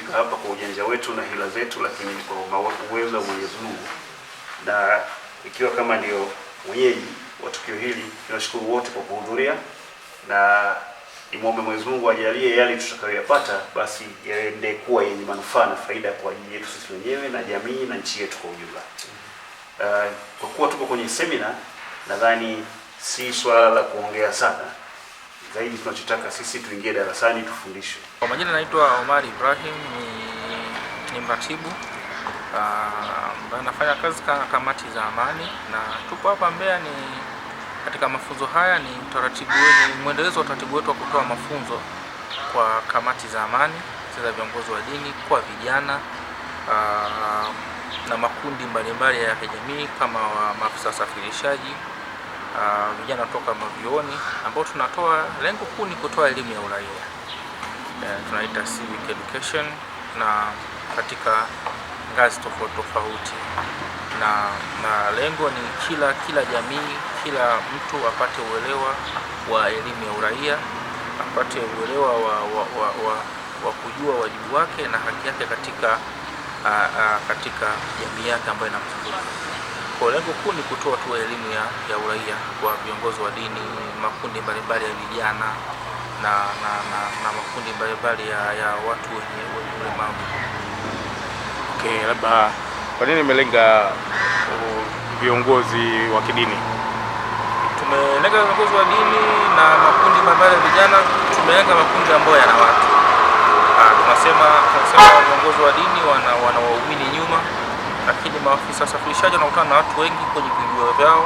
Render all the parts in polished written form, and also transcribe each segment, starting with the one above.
kufika hapa kwa ujanja wetu na hila zetu, lakini kwa uwezo wa Mwenyezi Mungu, na ikiwa kama ndio mwenyeji wa tukio hili, tunashukuru wote kwa kuhudhuria, na nimwombe Mwenyezi Mungu ajalie yale tutakayoyapata basi yaende kuwa yenye manufaa na faida kwa ajili yetu sisi wenyewe na jamii na nchi yetu kwa ujumla. Kwa kuwa tuko kwenye semina, nadhani si swala la kuongea sana. Zaidi tunachotaka sisi tuingie darasani tufundishwe. Kwa majina naitwa Omar Ibrahim, ni mratibu ambaye nafanya kazi kama kamati za amani, na tupo hapa Mbeya. Ni katika mafunzo haya, ni utaratibu wetu, mwendelezo wa utaratibu wetu wa kutoa mafunzo kwa kamati za amani za viongozi wa dini, kwa vijana na makundi mbalimbali ya kijamii kama maafisa wasafirishaji, vijana kutoka mavyuoni, ambao tunatoa, lengo kuu ni kutoa elimu ya uraia, tunaita civic education, na katika ngazi tofauti, na lengo ni kila jamii, kila mtu apate uelewa wa elimu ya uraia, apate uelewa wa kujua wajibu wake na haki yake katika jamii yake ambayo inamzunguka. Kwa lengo kuu ni kutoa tu elimu ya uraia kwa viongozi wa dini, makundi mbalimbali ya vijana na makundi mbalimbali ya watu wenye ulemavu. Okay, labda kwa nini imelenga viongozi wa kidini? Tumelenga viongozi wa dini na makundi mbalimbali ya vijana. Tumelenga makundi ambayo yana watu. Tunasema viongozi wa dini wana waumini nyuma, lakini maafisa wasafirishaji wanakutana na watu wengi kwenye vijuo vyao,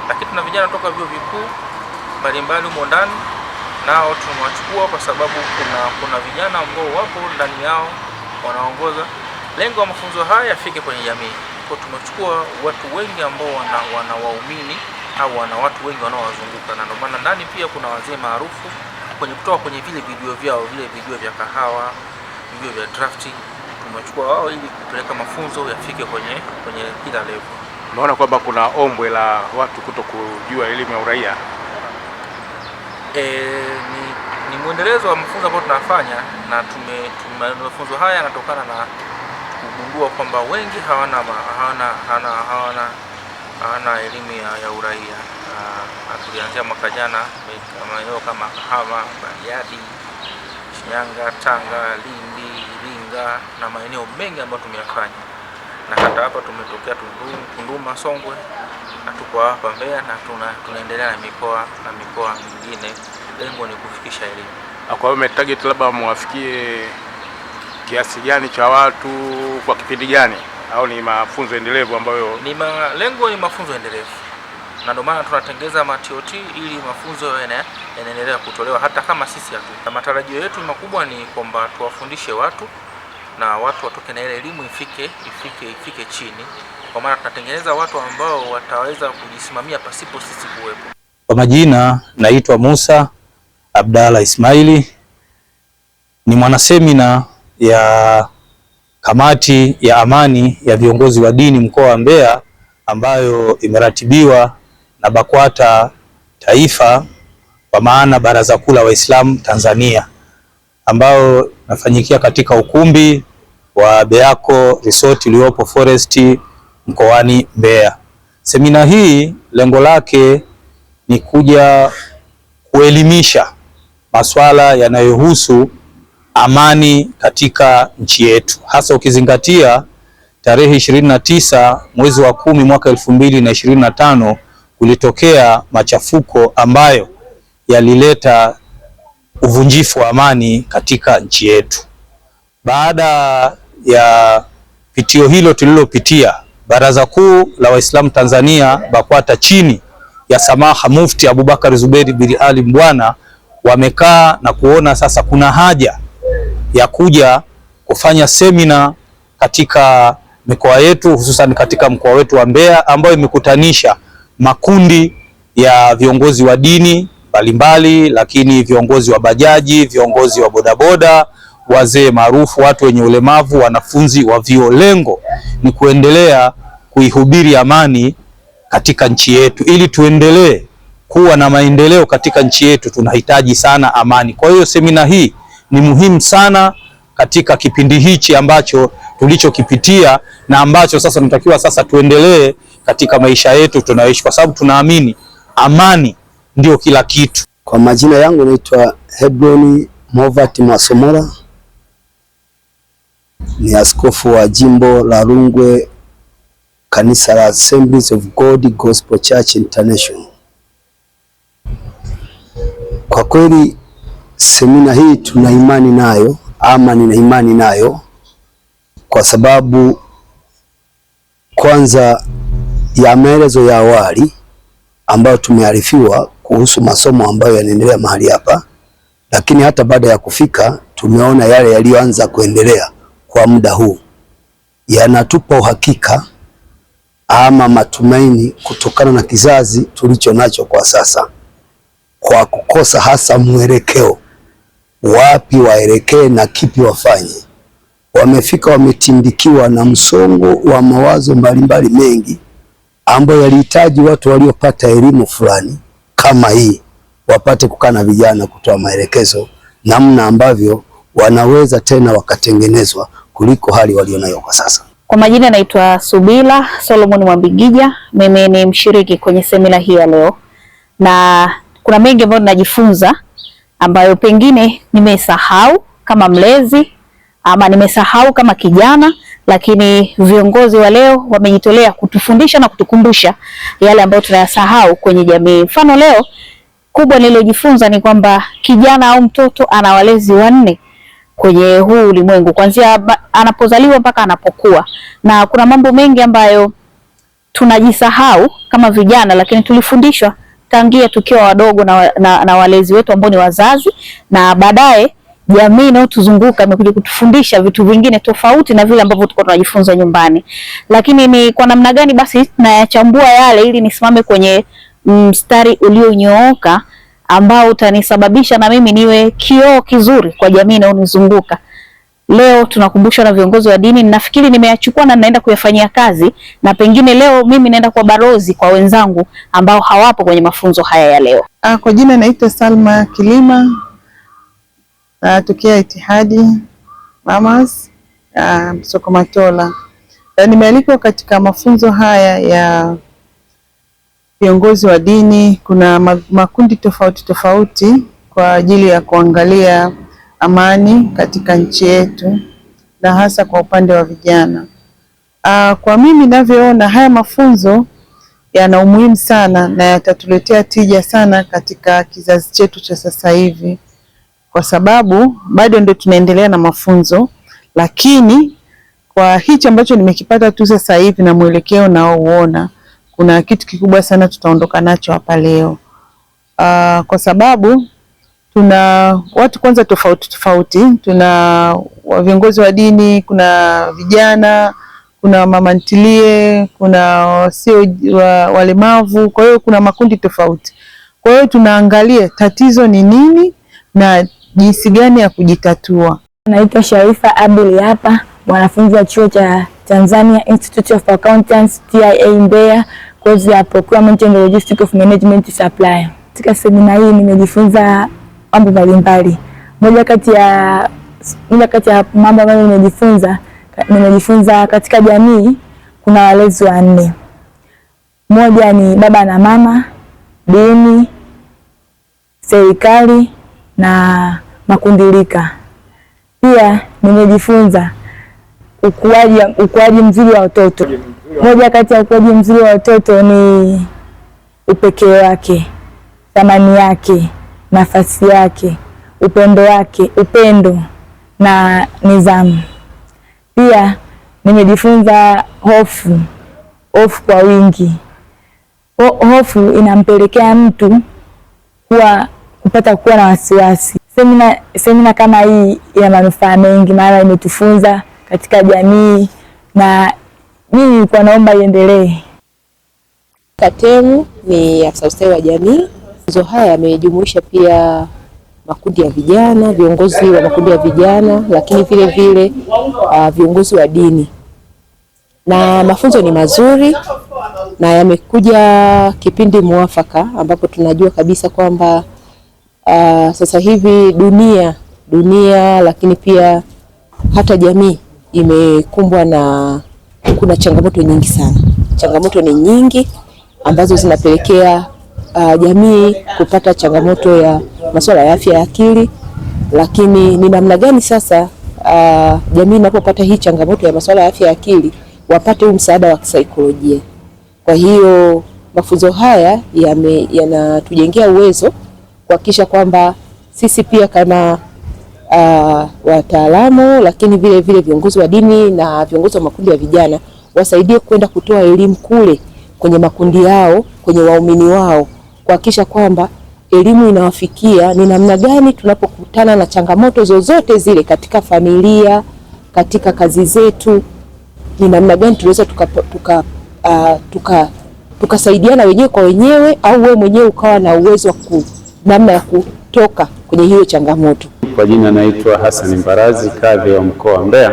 lakini tuna vijana kutoka vyuo vikuu mbalimbali humo ndani, nao tunawachukua kwa sababu kuna vijana ambao wapo ndani yao wanaongoza. Lengo la mafunzo haya yafike kwenye jamii. Kwa tumechukua watu wengi ambao wana waumini au wana watu wengi wanaowazunguka, na ndio maana ndani pia kuna wazee maarufu kutoka kwenye vile vijuo vyao, vile vijuo vya kahawa, vijuo vya drafti. Tumechukua wao ili kupeleka mafunzo yafike kwenye kila level. Unaona kwamba kuna ombwe la watu kuto kujua elimu ya uraia? Ni mwendelezo wa mafunzo ambayo tunafanya, na mafunzo haya yanatokana na kugundua kwamba wengi hawana elimu ya uraia. Tulianzia mwaka jana maeneo kama Kahama, Bariadi, Shinyanga, Tanga, Lindi, Iringa na maeneo mengi ambayo tumeyafanya, na hata hapa tumetokea Tunduma, Songwe, na tuko hapa Mbeya, na tunaendelea na mikoa mingine. Lengo ni kufikisha elimu. Kwa hiyo umetarget labda muwafikie kiasi gani cha watu kwa kipindi gani, au ni mafunzo endelevu ambayo lengo ni mafunzo endelevu, na ndio maana tunatengeza TOT ili mafunzo yanaendelea kutolewa hata kama sisi hatu. Na matarajio yetu makubwa ni kwamba tuwafundishe watu na watu watoke na ile elimu ifike chini, kwa maana tunatengeneza watu ambao wataweza kujisimamia pasipo sisi kuwepo. Kwa majina naitwa Musa Abdalla Ismaili, ni mwanasemina ya kamati ya amani ya viongozi wa dini mkoa wa Mbeya, ambayo imeratibiwa na BAKWATA Taifa, kwa maana Baraza Kuu la Waislamu Tanzania, ambao nafanyikia katika ukumbi wa Beako Resort uliopo Forest mkoani Mbeya. Semina hii lengo lake ni kuja kuelimisha masuala yanayohusu amani katika nchi yetu, hasa ukizingatia tarehe 29 mwezi wa 10 mwaka 2025 kulitokea machafuko ambayo yalileta uvunjifu wa amani katika nchi yetu. Baada ya pitio hilo tulilopitia, Baraza Kuu la Waislamu Tanzania BAKWATA chini ya Samaha Mufti Abubakar Zuberi bin Ali Mbwana wamekaa na kuona sasa kuna haja ya kuja kufanya semina katika mikoa yetu, hususan katika mkoa wetu wa Mbeya, ambayo imekutanisha makundi ya viongozi wa dini mbalimbali, lakini viongozi wa bajaji, viongozi wa bodaboda, wazee maarufu, watu wenye ulemavu, wanafunzi wa vyuo. Lengo ni kuendelea kuihubiri amani katika nchi yetu. Ili tuendelee kuwa na maendeleo katika nchi yetu, tunahitaji sana amani. Kwa hiyo semina hii ni muhimu sana katika kipindi hichi ambacho tulichokipitia na ambacho sasa tunatakiwa sasa tuendelee katika maisha yetu tunayoishi, kwa sababu tunaamini amani ndio kila kitu. Kwa majina yangu naitwa Hebroni Movat Mwasomora, ni askofu wa jimbo la Rungwe, kanisa la Assemblies of God Gospel Church International. Kwa kweli semina hii tuna imani nayo, ama nina imani nayo, kwa sababu kwanza ya maelezo ya awali ambayo tumearifiwa kuhusu masomo ambayo yanaendelea mahali hapa, lakini hata baada ya kufika tumeona yale yaliyoanza kuendelea kwa muda huu yanatupa uhakika ama matumaini kutokana na kizazi tulicho nacho kwa sasa, kwa kukosa hasa mwelekeo, wapi waelekee na kipi wafanye. Wamefika wametindikiwa na msongo wa mawazo mbalimbali mengi ambayo yalihitaji watu waliopata elimu fulani kama hii wapate kukaa na vijana kutoa maelekezo namna ambavyo wanaweza tena wakatengenezwa kuliko hali walionayo kwa sasa. Kwa majina naitwa Subila Solomon Mwambigija. Mimi ni mshiriki kwenye semina hii ya leo, na kuna mengi ambayo ninajifunza ambayo pengine nimesahau kama mlezi ama nimesahau kama kijana, lakini viongozi wa leo wamejitolea kutufundisha na kutukumbusha yale ambayo tunayasahau kwenye jamii. Mfano leo kubwa nililojifunza ni kwamba kijana au mtoto ana walezi wanne kwenye huu ulimwengu, kuanzia anapozaliwa mpaka anapokuwa, na kuna mambo mengi ambayo tunajisahau kama vijana, lakini tulifundishwa tangia tukiwa wadogo na walezi wetu ambao ni wazazi, na baadaye jamii inayotuzunguka imekuja kutufundisha vitu vingine tofauti na vile ambavyo tulikuwa tunajifunza nyumbani. Lakini ni kwa namna gani basi tunayachambua yale ili nisimame kwenye mstari ulionyooka ambao utanisababisha na mimi niwe kioo kizuri kwa jamii inayonizunguka. Leo tunakumbushwa na viongozi wa dini, nafikiri nimeyachukua na naenda kuyafanyia kazi, na pengine leo mimi naenda kwa balozi kwa wenzangu ambao hawapo kwenye mafunzo haya ya leo. Kwa jina naitwa Salma Kilima, natokea Itihadi Mamas Sokomatola. Nimealikwa katika mafunzo haya ya viongozi wa dini. Kuna makundi tofauti tofauti kwa ajili ya kuangalia amani katika nchi yetu na hasa kwa upande wa vijana. Kwa mimi ninavyoona haya mafunzo yana umuhimu sana na yatatuletea tija sana katika kizazi chetu cha sasa hivi, kwa sababu bado ndio tunaendelea na mafunzo, lakini kwa hichi ambacho nimekipata tu sasa hivi na mwelekeo naouona, kuna kitu kikubwa sana tutaondoka nacho hapa leo. Kwa sababu tuna watu kwanza tofauti tofauti, tuna viongozi wa dini, kuna vijana, kuna mama ntilie, kuna wasio walemavu, kwa hiyo kuna makundi tofauti. Kwa hiyo tunaangalia tatizo ni nini na jinsi gani ya kujitatua. Naitwa Sharifa Abdul hapa, mwanafunzi wa chuo cha Tanzania Institute of Accountants TIA Mbeya, kozi ya Procurement and Logistics of Management Supply. Katika semina hii nimejifunza mambo mbalimbali. Moja kati ya mambo ambayo nimejifunza katika jamii, kuna walezi wanne. Moja ni baba na mama, dini, serikali na makundilika. Pia nimejifunza ukuaji mzuri wa watoto. Moja kati ya ukuaji mzuri wa watoto ni upekee wake, thamani yake, nafasi yake, upendo na nidhamu. Pia nimejifunza hofu kwa wingi. Hofu inampelekea mtu kupata kuwa na wasiwasi. Semina kama hii ina manufaa mengi, maana imetufunza katika jamii, na mimi nilikuwa naomba iendelee. Katemu ni afisa ustawi wa jamii. Mafunzo haya yamejumuisha pia makundi ya vijana, viongozi wa makundi ya vijana, lakini vile vile viongozi wa dini. Na mafunzo ni mazuri na yamekuja kipindi mwafaka ambapo tunajua kabisa kwamba sasa hivi dunia lakini pia hata jamii imekumbwa na, kuna changamoto nyingi sana. Changamoto ni nyingi ambazo zinapelekea jamii kupata changamoto ya masuala ya afya ya akili, lakini ni namna gani sasa jamii inapopata hii changamoto ya masuala ya afya ya akili wapate msaada wa kisaikolojia. Kwa hiyo mafunzo haya yanatujengea uwezo kuhakikisha kwamba sisi pia kama wataalamu, lakini vile vile viongozi wa dini na viongozi wa makundi ya vijana wasaidie kwenda kutoa elimu kule kwenye makundi yao, kwenye waumini wao, kuhakikisha kwamba elimu inawafikia ni namna gani tunapokutana na changamoto zozote zile katika familia, katika kazi zetu, ni namna gani tunaweza tukasaidiana wenyewe kwa wenyewe, au wewe mwenyewe ukawa na uwezo wa namna ya kutoka kwenye hiyo changamoto. Kwa jina naitwa Hassan Mbarazi, kadhi wa mkoa wa Mbeya.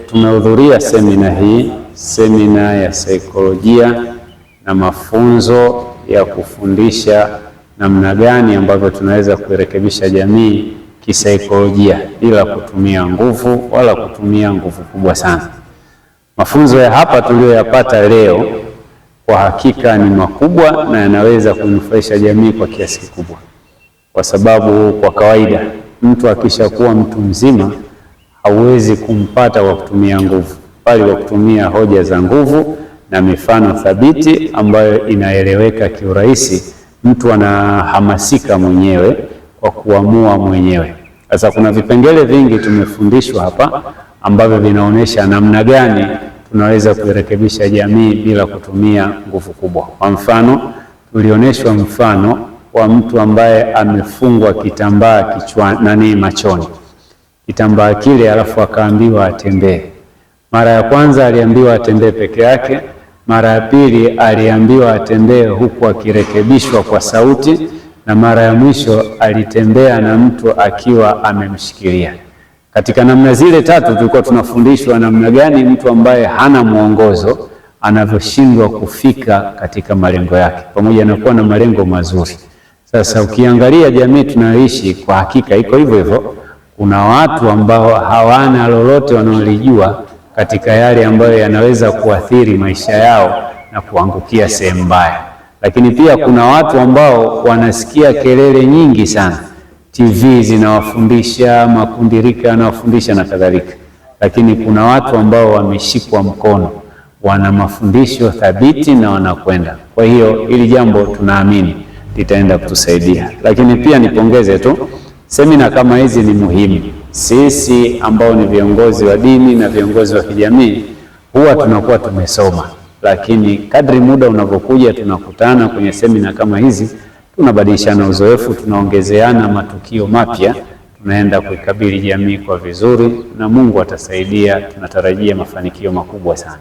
Tumehudhuria semina hii, semina ya saikolojia na mafunzo ya kufundisha namna gani ambavyo tunaweza kurekebisha jamii kisaikolojia bila kutumia nguvu wala kutumia nguvu kubwa sana. Mafunzo ya hapa tuliyoyapata leo kwa hakika ni makubwa na yanaweza kunufaisha jamii kwa kiasi kikubwa, kwa sababu kwa kawaida mtu akishakuwa mtu mzima hauwezi kumpata kwa kutumia nguvu, bali kwa kutumia hoja za nguvu na mifano thabiti ambayo inaeleweka kiurahisi. Mtu anahamasika mwenyewe kwa kuamua mwenyewe. Sasa kuna vipengele vingi tumefundishwa hapa ambavyo vinaonyesha namna gani tunaweza kuirekebisha jamii bila kutumia nguvu kubwa. Kwa mfano, tulionyeshwa mfano wa mtu ambaye amefungwa kitambaa kichwani, machoni. Kitambaa kile alafu akaambiwa atembee. Mara ya kwanza aliambiwa atembee peke yake, mara ya pili aliambiwa atembee huku akirekebishwa kwa sauti, na mara ya mwisho alitembea na mtu akiwa amemshikilia. Katika namna zile tatu tulikuwa tunafundishwa namna gani mtu ambaye hana mwongozo anavyoshindwa kufika katika malengo yake, pamoja na kuwa na malengo mazuri. Sasa ukiangalia jamii tunayoishi kwa hakika iko hivyo hivyo. Kuna watu ambao hawana lolote wanaolijua katika yale ambayo yanaweza kuathiri maisha yao na kuangukia sehemu mbaya. Lakini pia kuna watu ambao wanasikia kelele nyingi sana, TV zinawafundisha, makundi rika yanawafundisha na kadhalika. Lakini kuna watu ambao wameshikwa mkono, wana mafundisho thabiti na wanakwenda. Kwa hiyo hili jambo tunaamini litaenda kutusaidia. Lakini pia nipongeze tu, semina kama hizi ni muhimu. Sisi ambao ni viongozi wa dini na viongozi wa kijamii huwa tunakuwa tumesoma, lakini kadri muda unavyokuja tunakutana kwenye semina kama hizi, tunabadilishana uzoefu, tunaongezeana matukio mapya, tunaenda kuikabili jamii kwa vizuri na Mungu atasaidia. Tunatarajia mafanikio makubwa sana.